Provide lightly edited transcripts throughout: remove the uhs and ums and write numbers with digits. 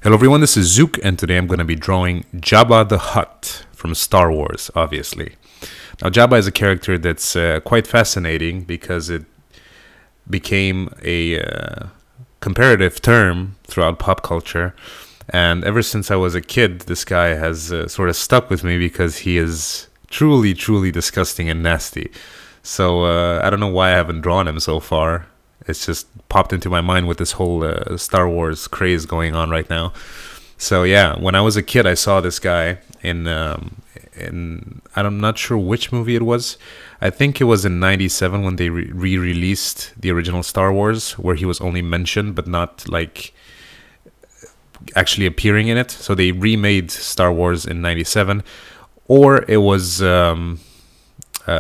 Hello everyone, this is Zooc, and today I'm going to be drawing Jabba the Hutt from Star Wars, obviously. Now, Jabba is a character that's quite fascinating because it became a comparative term throughout pop culture, and ever since I was a kid, this guy has sort of stuck with me because he is truly, truly disgusting and nasty. So I don't know why I haven't drawn him so far. It's just popped into my mind with this whole Star Wars craze going on right now. So yeah, when I was a kid, I saw this guy in I'm not sure which movie it was. I think it was in '97 when they re-released the original Star Wars, where he was only mentioned but not like actually appearing in it. So they remade Star Wars in '97, or it was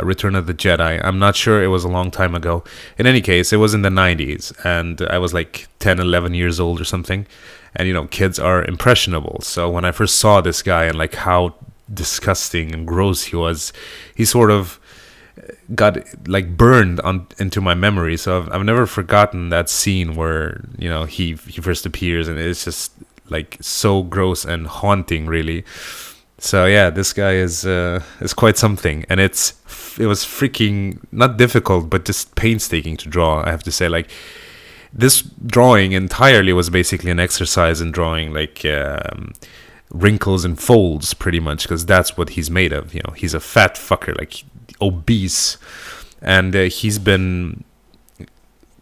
Return of the Jedi. I'm not sure, it was a long time ago. In any case, it was in the 90s, and I was like 10, 11 years old or something. And you know, kids are impressionable. So when I first saw this guy and like how disgusting and gross he was, he sort of got like burned into my memory. So I've never forgotten that scene where, you know, he first appears, and it's just like so gross and haunting, really. So yeah, this guy is quite something, and it was freaking not difficult, but just painstaking to draw. I have to say, like, this drawing entirely was basically an exercise in drawing like wrinkles and folds, pretty much, because that's what he's made of. You know, he's a fat fucker, like obese, and he's been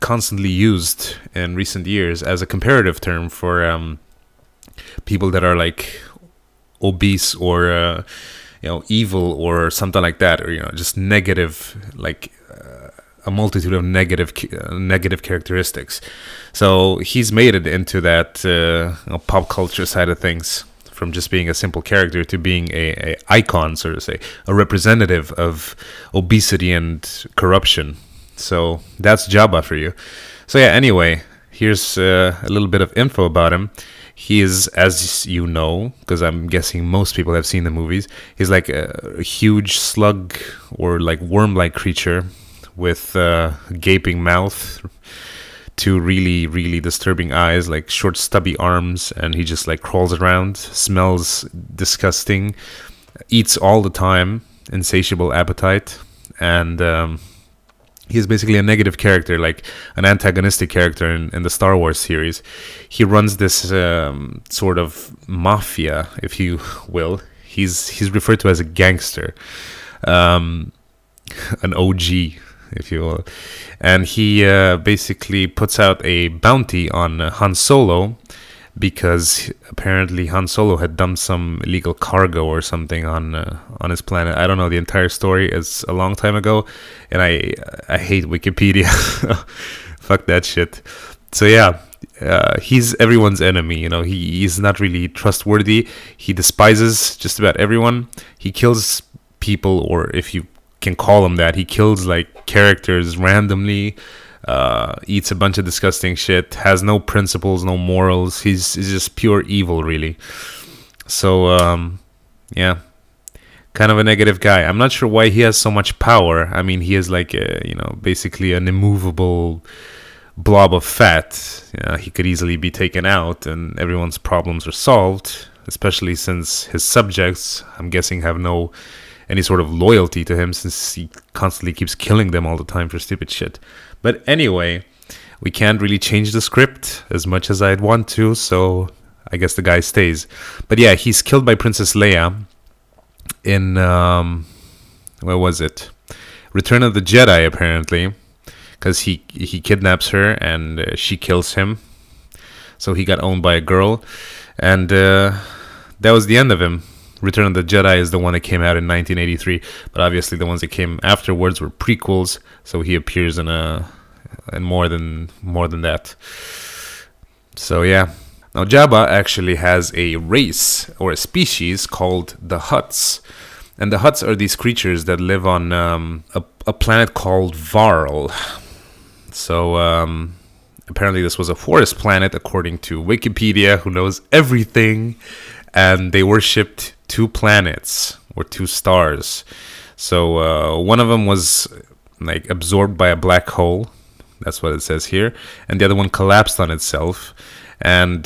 constantly used in recent years as a comparative term for people that are like obese or you know, evil or something like that, or you know, just negative, like a multitude of negative characteristics. So he's made it into that you know, pop culture side of things, from just being a simple character to being a icon, so to say, a representative of obesity and corruption. So that's Jabba for you. So yeah, anyway, here's a little bit of info about him. He is, as you know, because I'm guessing most people have seen the movies, he's like a huge slug or like worm-like creature with a gaping mouth, two really, really disturbing eyes, like short stubby arms, and he just like crawls around, smells disgusting, eats all the time, insatiable appetite, and he's basically a negative character, like an antagonistic character in the Star Wars series. He runs this sort of mafia, if you will. He's referred to as a gangster, an OG, if you will. And he basically puts out a bounty on Han Solo, because apparently Han Solo had dumped some illegal cargo or something on his planet. I don't know the entire story. It's a long time ago, and I hate Wikipedia. Fuck that shit. So yeah, he's everyone's enemy. You know, he's not really trustworthy. He despises just about everyone. He kills people, or if you can call him that, he kills like characters randomly. Eats a bunch of disgusting shit, has no principles, no morals. He's just pure evil, really. So yeah, kind of a negative guy. I'm not sure why he has so much power. I mean, he is like you know, basically an immovable blob of fat. He could easily be taken out and everyone's problems are solved, especially since his subjects, I'm guessing, have any sort of loyalty to him, since he constantly keeps killing them all the time for stupid shit. But anyway, we can't really change the script as much as I'd want to, so I guess the guy stays. But yeah, he's killed by Princess Leia in where was it? Return of the Jedi, apparently, because he kidnaps her and she kills him. So he got owned by a girl, and that was the end of him. Return of the Jedi is the one that came out in 1983, but obviously the ones that came afterwards were prequels, so he appears in more than that. So yeah. Now Jabba actually has a race or a species called the Hutts, and the Hutts are these creatures that live on a planet called Varl. So apparently this was a forest planet, according to Wikipedia, who knows everything, and they worshipped two planets or two stars. So one of them was like absorbed by a black hole, that's what it says here, and the other one collapsed on itself, and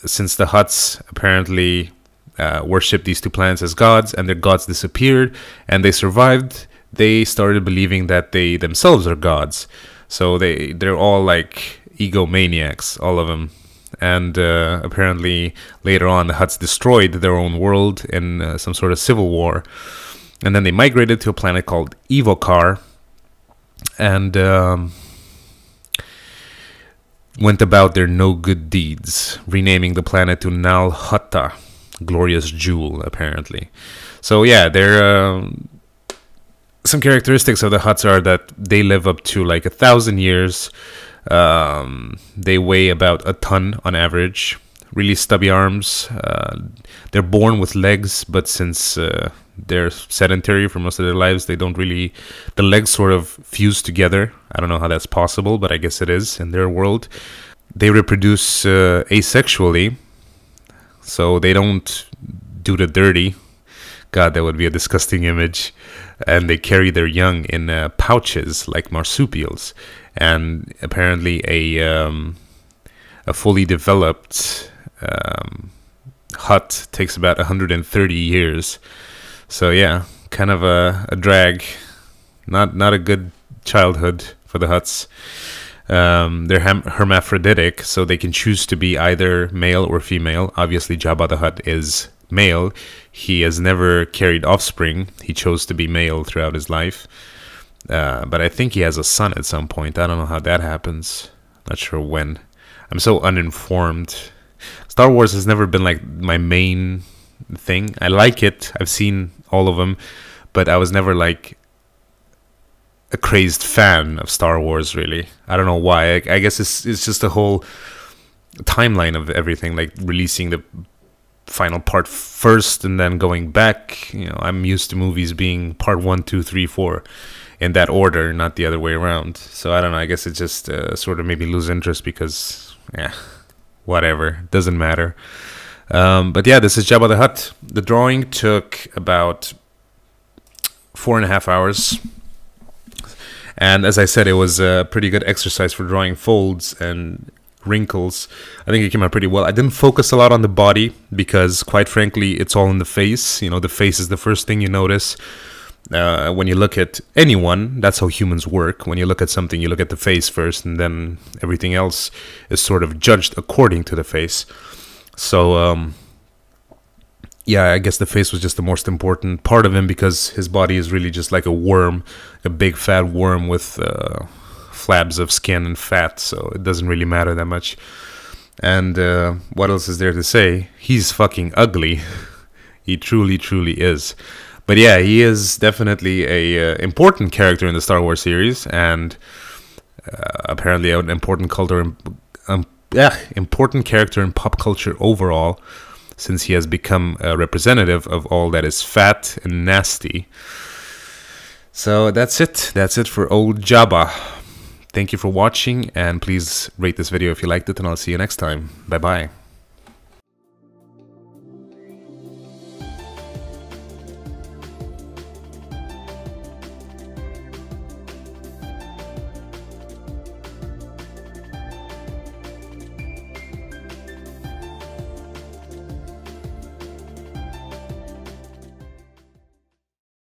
since the Hutts apparently worshipped these two planets as gods, and their gods disappeared and they survived, they started believing that they themselves are gods. So they're all like egomaniacs, all of them. And apparently later on the Hutts destroyed their own world in some sort of civil war, and then they migrated to a planet called Evokar, and went about their no good deeds, renaming the planet to Nal Hutta, glorious jewel, apparently. So yeah, some characteristics of the Hutts are that they live up to like 1,000 years. They weigh about a ton on average. Really stubby arms. They're born with legs, but since they're sedentary for most of their lives, they don't really, the legs sort of fuse together. I don't know how that's possible, but I guess it is in their world. They reproduce asexually, so they don't do the dirty. God, that would be a disgusting image. And they carry their young in pouches like marsupials. And apparently a fully developed Hutt takes about 130 years. So yeah, kind of a drag. Not a good childhood for the Hutts. They're hermaphroditic, so they can choose to be either male or female. Obviously, Jabba the Hutt is male. He has never carried offspring. He chose to be male throughout his life. But I think he has a son at some point. I don't know how that happens. Not sure when. I'm so uninformed. Star Wars has never been like my main thing. I like it. I've seen all of them, but I was never like a crazed fan of Star Wars, really. I don't know why. I guess it's just the whole timeline of everything, like releasing the final part first and then going back. You know, I'm used to movies being part 1, 2, 3, 4 in that order, not the other way around. So I don't know. I guess it just sort of made me lose interest because, yeah, whatever. Doesn't matter. But yeah, this is Jabba the Hutt. The drawing took about 4.5 hours. And as I said, it was a pretty good exercise for drawing folds and wrinkles. I think it came out pretty well. I didn't focus a lot on the body because, quite frankly, it's all in the face. You know, the face is the first thing you notice. When you look at anyone, that's how humans work. When you look at something, you look at the face first, and then everything else is sort of judged according to the face. So, yeah, I guess the face was just the most important part of him because his body is really just like a worm, a big fat worm with flabs of skin and fat, so it doesn't really matter that much. And what else is there to say? He's fucking ugly. He truly, truly is. But yeah, he is definitely a important character in the Star Wars series, and apparently an important important character in pop culture overall, since he has become a representative of all that is fat and nasty. So that's it. That's it for old Jabba. Thank you for watching, and please rate this video if you liked it, and I'll see you next time. Bye-bye.